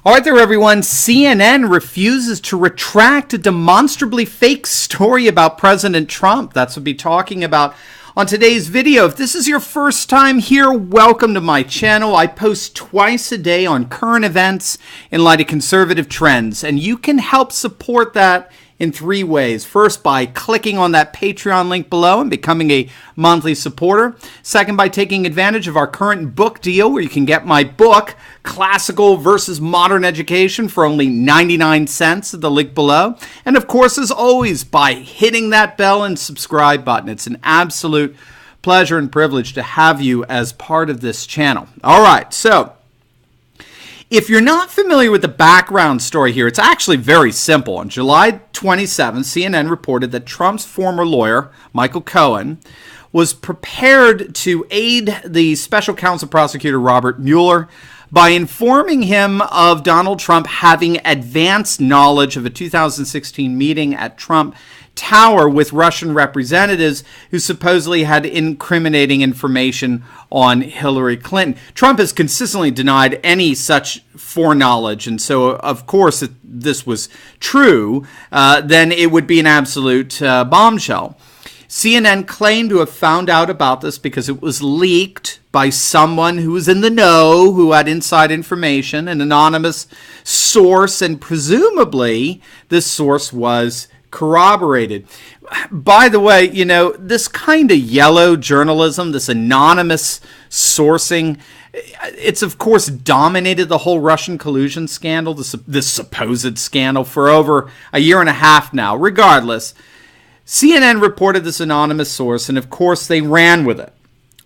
All right there, everyone. CNN refuses to retract a demonstrably fake story about President Trump. That's what we'll be talking about on today's video. If this is your first time here, welcome to my channel. I post twice a day on current events in light of conservative trends, and you can help support that in three ways. First, by clicking on that Patreon link below and becoming a monthly supporter. Second, by taking advantage of our current book deal where you can get my book, Classical versus Modern Education, for only 99 cents at the link below. And of course, as always, by hitting that bell and subscribe button. It's an absolute pleasure and privilege to have you as part of this channel. All right, so if you're not familiar with the background story here, it's actually very simple. On July 27, CNN reported that Trump's former lawyer, Michael Cohen, was prepared to aid the special counsel prosecutor Robert Mueller by informing him of Donald Trump having advanced knowledge of a 2016 meeting at Trump Tower with Russian representatives who supposedly had incriminating information on Hillary Clinton. Trump has consistently denied any such foreknowledge, and so, of course, if this was true, then it would be an absolute bombshell. CNN claimed to have found out about this because it was leaked by someone who was in the know, who had inside information, an anonymous source, and presumably this source was corroborated. By the way, you know, this kind of yellow journalism, this anonymous sourcing, it's of course dominated the whole Russian collusion scandal, this supposed scandal, for over a year and a half now. Regardless, CNN reported this anonymous source, and of course they ran with it.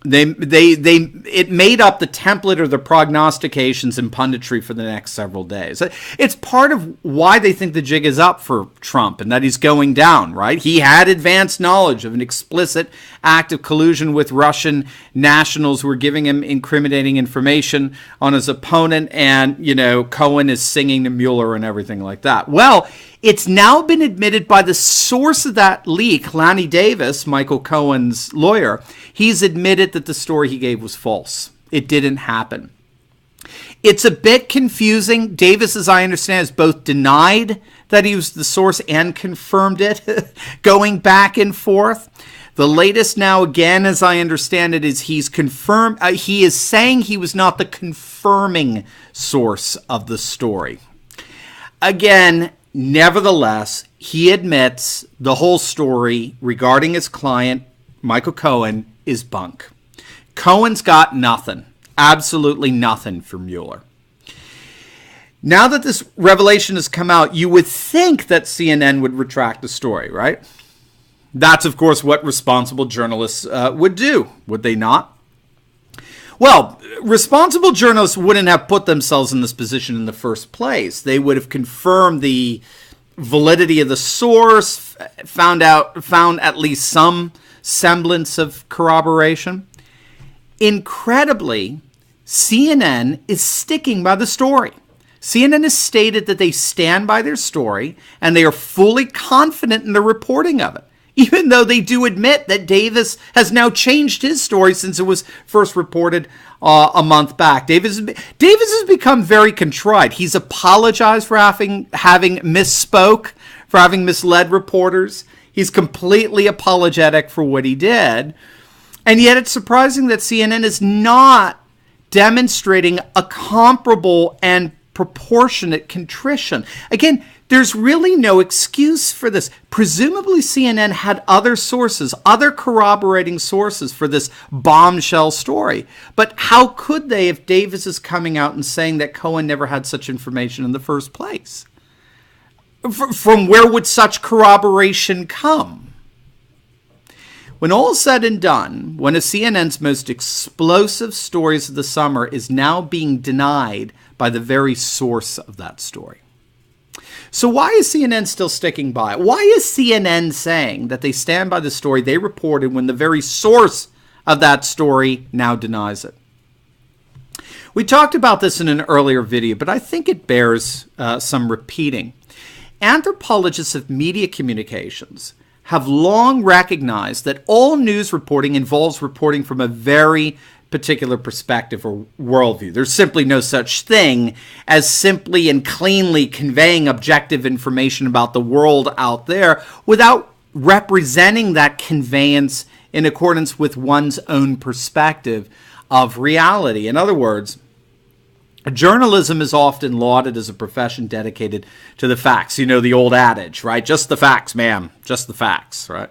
It made up the template or the prognostications and punditry for the next several days. It's part of why they think the jig is up for Trump and that he's going down, right? He had advanced knowledge of an explicit act of collusion with Russian nationals who were giving him incriminating information on his opponent, and, you know, Cohen is singing to Mueller and everything like that. Well, it's now been admitted by the source of that leak, Lanny Davis, Michael Cohen's lawyer. He's admitted that the story he gave was false. It didn't happen. It's a bit confusing. Davis, as I understand, has both denied that he was the source and confirmed it, going back and forth. The latest now, again, as I understand it, is he's confirmed. He is saying he was not the confirming source of the story. Again, nevertheless, he admits the whole story regarding his client, Michael Cohen, is bunk. Cohen's got nothing, absolutely nothing for Mueller. Now that this revelation has come out, you would think that CNN would retract the story, right? That's, of course, what responsible journalists would do, would they not? Well, responsible journalists wouldn't have put themselves in this position in the first place. They would have confirmed the validity of the source, found at least some semblance of corroboration. Incredibly, CNN is sticking by the story. CNN has stated that they stand by their story and they are fully confident in the reporting of it, even though they do admit that Davis has now changed his story since it was first reported a month back. Davis has become very contrite. He's apologized for having misspoke, for having misled reporters. He's completely apologetic for what he did. And yet it's surprising that CNN is not demonstrating a comparable and proportionate contrition. Again, there's really no excuse for this. Presumably CNN had other sources, other corroborating sources for this bombshell story. But how could they if Davis is coming out and saying that Cohen never had such information in the first place? From where would such corroboration come? When all is said and done, one of CNN's most explosive stories of the summer is now being denied by the very source of that story. So why is CNN still sticking by it? Why is CNN saying that they stand by the story they reported when the very source of that story now denies it? We talked about this in an earlier video, but I think it bears some repeating. Anthropologists of media communications have long recognized that all news reporting involves reporting from a very particular perspective or worldview. There's simply no such thing as simply and cleanly conveying objective information about the world out there without representing that conveyance in accordance with one's own perspective of reality. In other words, journalism is often lauded as a profession dedicated to the facts. You know, the old adage, right? Just the facts, ma'am. Just the facts, right?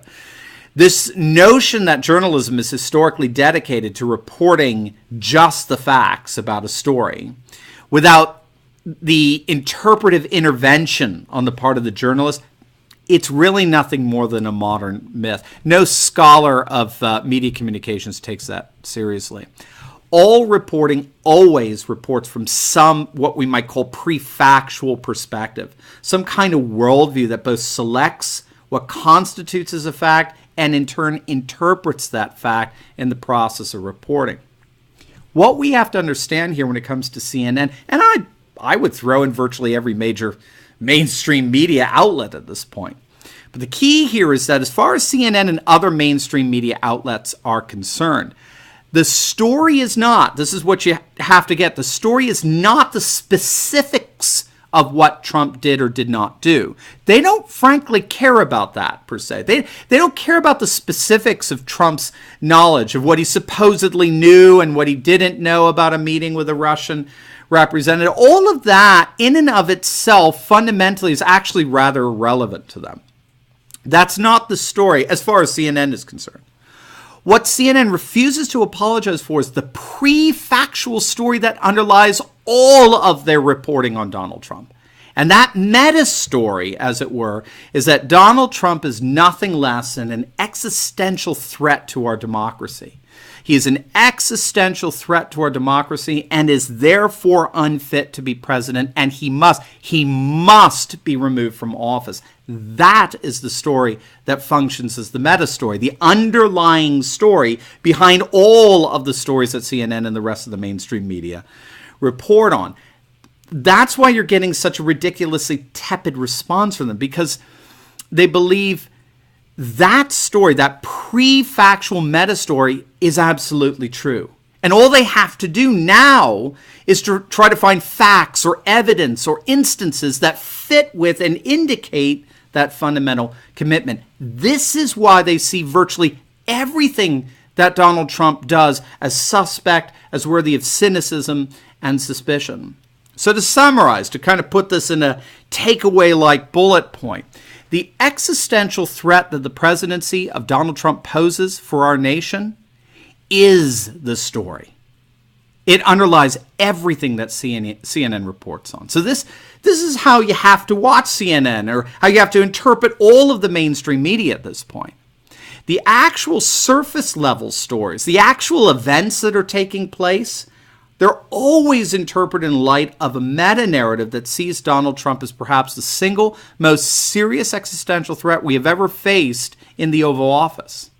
This notion that journalism is historically dedicated to reporting just the facts about a story without the interpretive intervention on the part of the journalist, it's really nothing more than a modern myth. No scholar of media communications takes that seriously. All reporting always reports from some, what we might call pre-factual perspective, some kind of worldview that both selects what constitutes as a fact and in turn interprets that fact in the process of reporting. What we have to understand here when it comes to CNN, and I would throw in virtually every major mainstream media outlet at this point. But the key here is that as far as CNN and other mainstream media outlets are concerned, the story is not, this is what you have to get, the story is not the specifics of what Trump did or did not do. They don't frankly care about that per se. They don't care about the specifics of Trump's knowledge of what he supposedly knew and what he didn't know about a meeting with a Russian representative. All of that in and of itself fundamentally is actually rather irrelevant to them. That's not the story as far as CNN is concerned. What CNN refuses to apologize for is the pre-factual story that underlies all of their reporting on Donald Trump. And that meta story, as it were, is that Donald Trump is nothing less than an existential threat to our democracy. He is an existential threat to our democracy and is therefore unfit to be president, and he must be removed from office. That is the story that functions as the meta story, the underlying story behind all of the stories that CNN and the rest of the mainstream media report on. That's why you're getting such a ridiculously tepid response from them, because they believe that story, that pre-factual meta story, is absolutely true. And all they have to do now is to try to find facts or evidence or instances that fit with and indicate that fundamental commitment. This is why they see virtually everything that Donald Trump does as suspect, as worthy of cynicism and suspicion. So to summarize, to kind of put this in a takeaway-like bullet point, the existential threat that the presidency of Donald Trump poses for our nation is the story. It underlies everything that CNN reports on. So this is how you have to watch CNN, or how you have to interpret all of the mainstream media at this point. The actual surface level stories, the actual events that are taking place, they're always interpreted in light of a meta-narrative that sees Donald Trump as perhaps the single most serious existential threat we have ever faced in the Oval Office.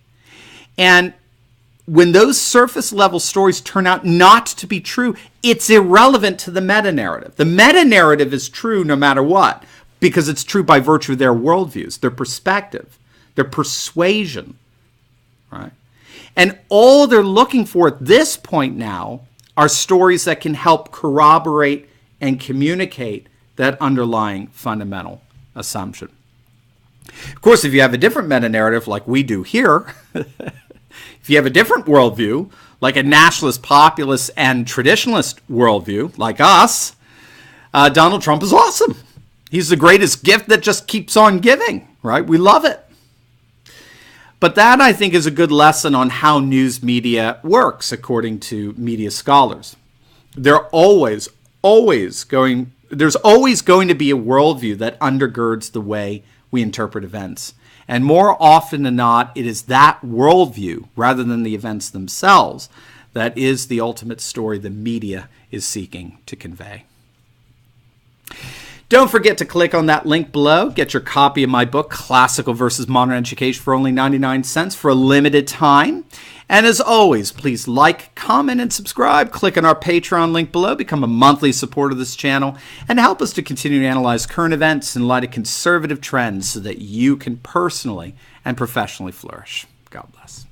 And when those surface level stories turn out not to be true, it's irrelevant to the meta-narrative. The meta-narrative is true no matter what, because it's true by virtue of their worldviews, their perspective, their persuasion, right? And all they're looking for at this point now are stories that can help corroborate and communicate that underlying fundamental assumption. Of course, if you have a different meta-narrative like we do here, if you have a different worldview, like a nationalist, populist, and traditionalist worldview, like us, Donald Trump is awesome. He's the greatest gift that just keeps on giving, right? We love it. But that, I think, is a good lesson on how news media works, according to media scholars. There's always going to be a worldview that undergirds the way we interpret events. And more often than not, it is that worldview, rather than the events themselves, that is the ultimate story the media is seeking to convey. Don't forget to click on that link below. Get your copy of my book, Classical versus Modern Education, for only 99 cents for a limited time. And as always, please like, comment, and subscribe. Click on our Patreon link below. Become a monthly supporter of this channel and help us to continue to analyze current events in light of conservative trends so that you can personally and professionally flourish. God bless.